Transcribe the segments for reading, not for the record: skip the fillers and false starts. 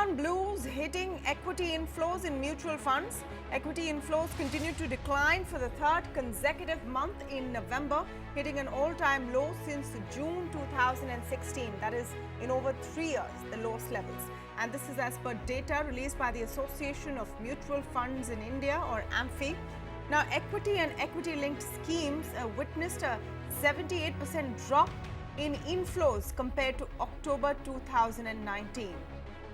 Slowdown blues hitting equity inflows in mutual funds. Equity inflows continue to decline for the third consecutive month in November, hitting an all-time low since June 2016. That is in over 3 years, the lowest levels. And this is as per data released by the Association of Mutual Funds in India, or AMFI. Now, equity and equity-linked schemes witnessed a 78% drop in inflows compared to October 2019.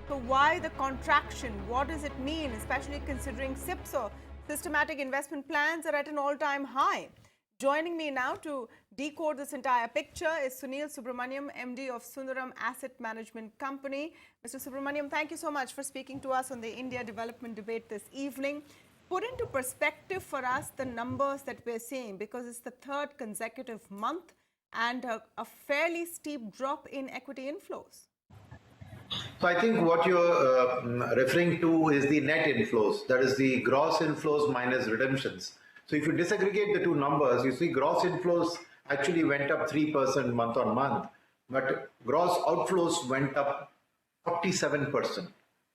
So why the contraction? What does it mean, especially considering SIPs or systematic investment plans are at an all-time high? Joining me now to decode this entire picture is Sunil Subramaniam, MD of Sundaram Asset Management Company. Mr. Subramaniam, thank you so much for speaking to us on the India Development Debate this evening. Put into perspective for us the numbers that we're seeing, because it's the third consecutive month and a fairly steep drop in equity inflows. So I think what you're referring to is the net inflows, that is the gross inflows minus redemptions. So if you disaggregate the two numbers, you see gross inflows actually went up 3% month on month, but gross outflows went up 47%.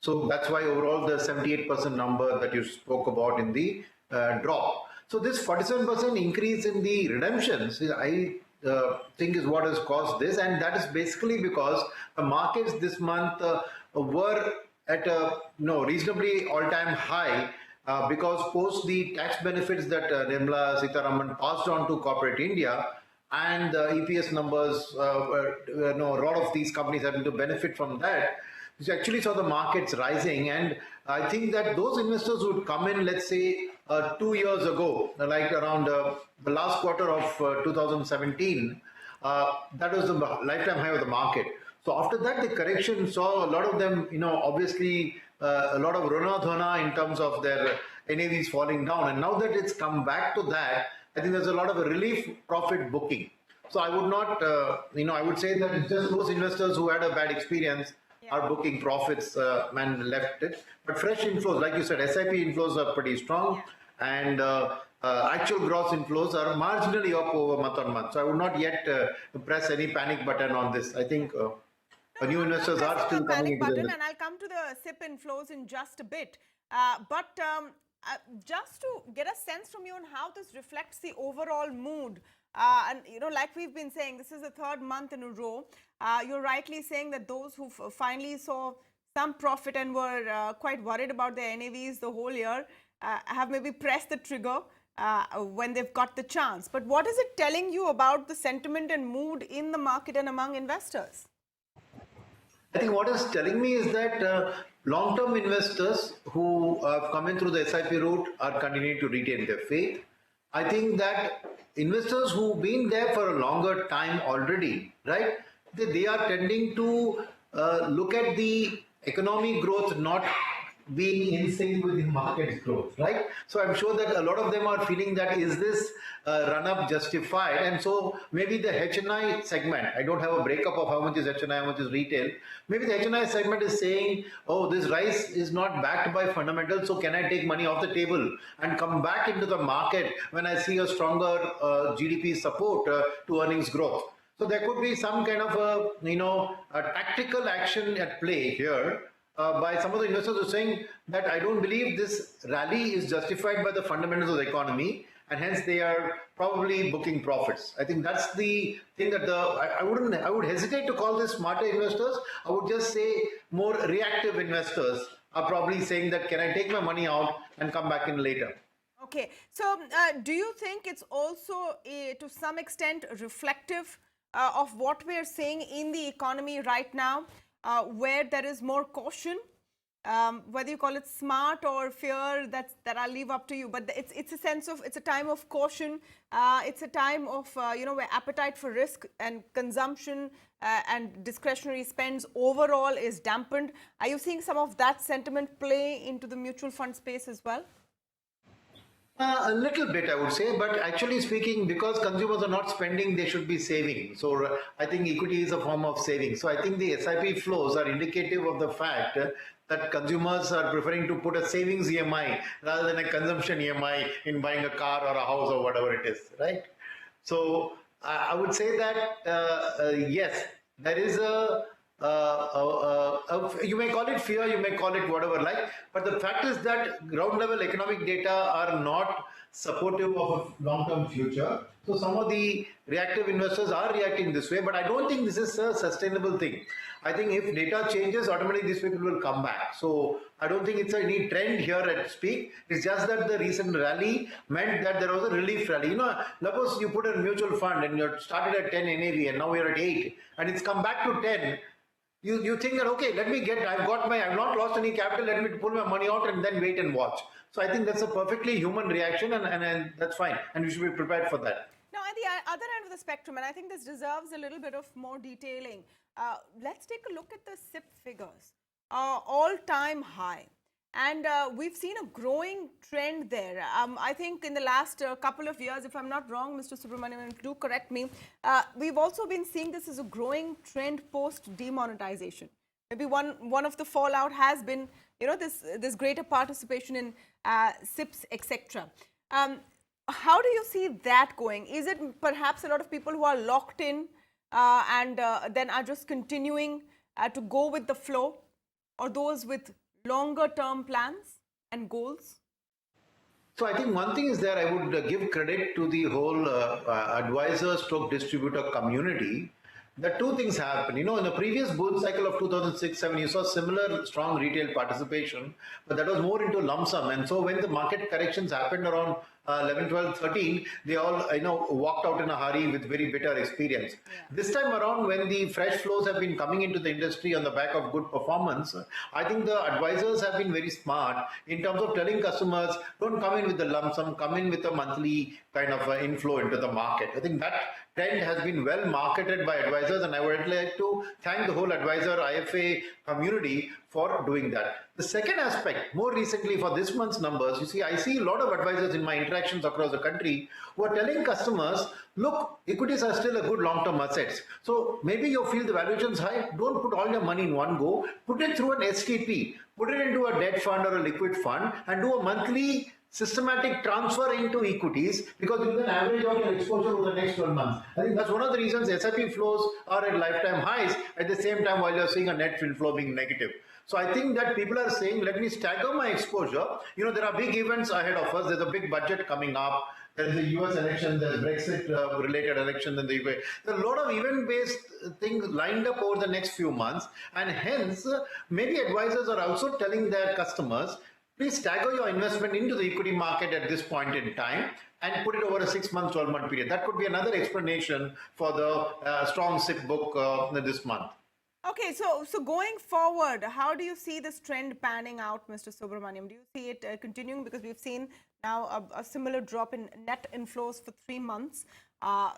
So that's why overall the 78% number that you spoke about in the drop. So this 47% increase in the redemptions, I think is what has caused this, and that is basically because the markets this month were at a reasonably all-time high because post the tax benefits that Nirmala Sitharaman passed on to corporate India, and the EPS numbers, a lot of these companies having to benefit from that, which actually saw the markets rising. And I think that those investors would come in, let's say 2 years ago, like around the last quarter of 2017, that was the lifetime high of the market. So after that, the correction saw a lot of them, obviously a lot of Rona Dhona in terms of their NAVs falling down. And now that it's come back to that, I think there's a lot of a relief profit booking. So I would not, I would say that it's just those investors who had a bad experience are booking profits and left it. But fresh inflows, like you said, SIP inflows are pretty strong, and actual gross inflows are marginally up over month on month. So I would not yet press any panic button on this. I think new investors are still coming into the and I'll come to the SIP inflows in just a bit. But just to get a sense from you on how this reflects the overall mood. And like we've been saying, this is the third month in a row. You're rightly saying that those who finally saw some profit and were quite worried about their NAVs the whole year have maybe pressed the trigger when they've got the chance. But what is it telling you about the sentiment and mood in the market and among investors? I think what it's telling me is that long-term investors who have come in through the SIP route are continuing to retain their faith. I think that investors who've been there for a longer time already, right, they are tending to look at the economic growth not being in sync with the market's growth, right? So I'm sure that a lot of them are feeling that, is this run-up justified? And so maybe the HNI segment, I don't have a breakup of how much is HNI, how much is retail. Maybe the HNI segment is saying, oh, this rise is not backed by fundamentals, so can I take money off the table and come back into the market when I see a stronger GDP support to earnings growth? So there could be some kind of a tactical action at play here by some of the investors who are saying that I don't believe this rally is justified by the fundamentals of the economy, and hence they are probably booking profits. I think that's the thing that I would hesitate to call this smarter investors. I would just say more reactive investors are probably saying that, can I take my money out and come back in later? Okay, so do you think it's also to some extent reflective of what we're seeing in the economy right now, where there is more caution, whether you call it smart or fear, that I'll leave up to you, but it's a sense of, it's a time of caution, it's a time of where appetite for risk and consumption and discretionary spends overall is dampened. Are you seeing some of that sentiment play into the mutual fund space as well? A little bit, I would say, but actually speaking, because consumers are not spending, they should be saving. So I think equity is a form of saving. So I think the SIP flows are indicative of the fact that consumers are preferring to put a savings EMI rather than a consumption EMI in buying a car or a house or whatever it is, right? So I would say that yes, there is a you may call it fear, you may call it whatever like, but the fact is that ground level economic data are not supportive of a long-term future. So some of the reactive investors are reacting this way, but I don't think this is a sustainable thing. I think if data changes, automatically these people will come back. So I don't think it's any trend here at speak. It's just that the recent rally meant that there was a relief rally. Suppose you put a mutual fund and you started at 10 NAV and now you're at 8 and it's come back to 10. You think that, okay, I've not lost any capital, let me pull my money out and then wait and watch. So I think that's a perfectly human reaction and that's fine. And you should be prepared for that. Now, at the other end of the spectrum, and I think this deserves a little bit of more detailing, let's take a look at the SIP figures, all-time high. And we've seen a growing trend there. I think in the last couple of years, if I'm not wrong, Mr. Subramaniam, do correct me, we've also been seeing this as a growing trend post-demonetization. Maybe one of the fallout has been, this greater participation in SIPs, etc. How do you see that going? Is it perhaps a lot of people who are locked in and then are just continuing to go with the flow, or those with longer term plans and goals? So I think one thing is that I would give credit to the whole advisor stroke distributor community. That two things happen. In the previous bull cycle of 2006-7, you saw similar strong retail participation, but that was more into lump sum. And so when the market corrections happened around 11, 12, 13, they all walked out in a hurry with very bitter experience. Yeah. This time around, when the fresh flows have been coming into the industry on the back of good performance, I think the advisors have been very smart in terms of telling customers, don't come in with the lump sum, come in with a monthly kind of inflow into the market. I think that trend has been well marketed by advisors, and I would like to thank the whole advisor IFA community for doing that. The second aspect, more recently for this month's numbers, I see a lot of advisors in my interactions across the country who are telling customers, look, equities are still a good long-term assets. So maybe you feel the valuation is high, don't put all your money in one go, put it through an STP, put it into a debt fund or a liquid fund and do a monthly systematic transfer into equities, because you can average out your exposure over the next 12 months. I think that's one of the reasons SIP flows are at lifetime highs at the same time while you're seeing a net inflow being negative. So I think that people are saying, let me stagger my exposure. There are big events ahead of us. There's a big budget coming up. There's the US election, there's Brexit related elections in the UK. There are a lot of event-based things lined up over the next few months. And hence, maybe advisors are also telling their customers, please stagger your investment into the equity market at this point in time and put it over a 6-month, 12-month period. That could be another explanation for the strong SIP book this month. Okay, so going forward, how do you see this trend panning out, Mr. Subramaniam? Do you see it continuing? Because we've seen now a similar drop in net inflows for 3 months.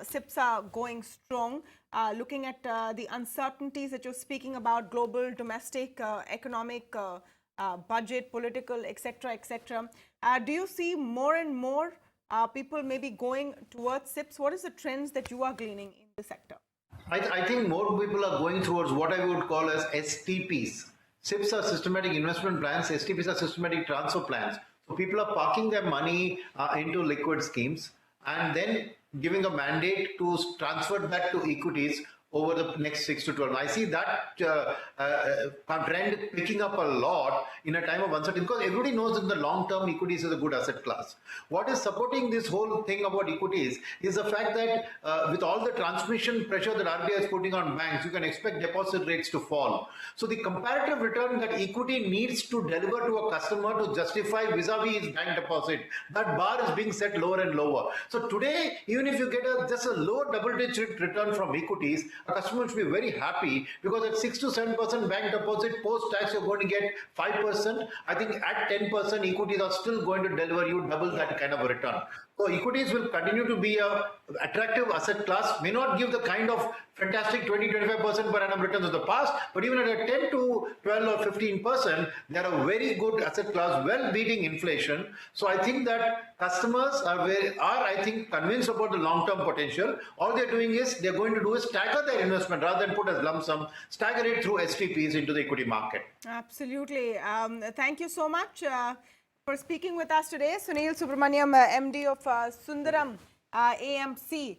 SIPs are going strong. Looking at the uncertainties that you're speaking about, global, domestic, economic, budget, political, etc., etc. Do you see more and more people maybe going towards SIPs? What is the trends that you are gleaning in the sector? I think more people are going towards what I would call as STPs. SIPs are systematic investment plans, STPs are systematic transfer plans. So people are parking their money into liquid schemes and then giving a mandate to transfer that to equities over the next 6 to 12 months. I see that trend picking up a lot in a time of uncertainty, because everybody knows that in the long term equities is a good asset class. What is supporting this whole thing about equities is the fact that with all the transmission pressure that RBI is putting on banks, you can expect deposit rates to fall. So the comparative return that equity needs to deliver to a customer to justify vis-a-vis his bank deposit, that bar is being set lower and lower. So today, even if you get just a low double-digit return from equities, a customer should be very happy, because at 6 to 7% bank deposit post-tax, you're going to get 5%. I think at 10%, equities are still going to deliver you double that kind of a return. So equities will continue to be a attractive asset class, may not give the kind of fantastic 20-25% per annum returns of the past, but even at a 10 to 12 or 15%, they are a very good asset class, well beating inflation. So I think that customers are I think convinced about the long-term potential. All they're doing is they're going to do is stagger their investment rather than put as lump sum, stagger it through STPs into the equity market. Absolutely. Thank you so much for speaking with us today, Sunil Subramaniam, MD of Sundaram AMC.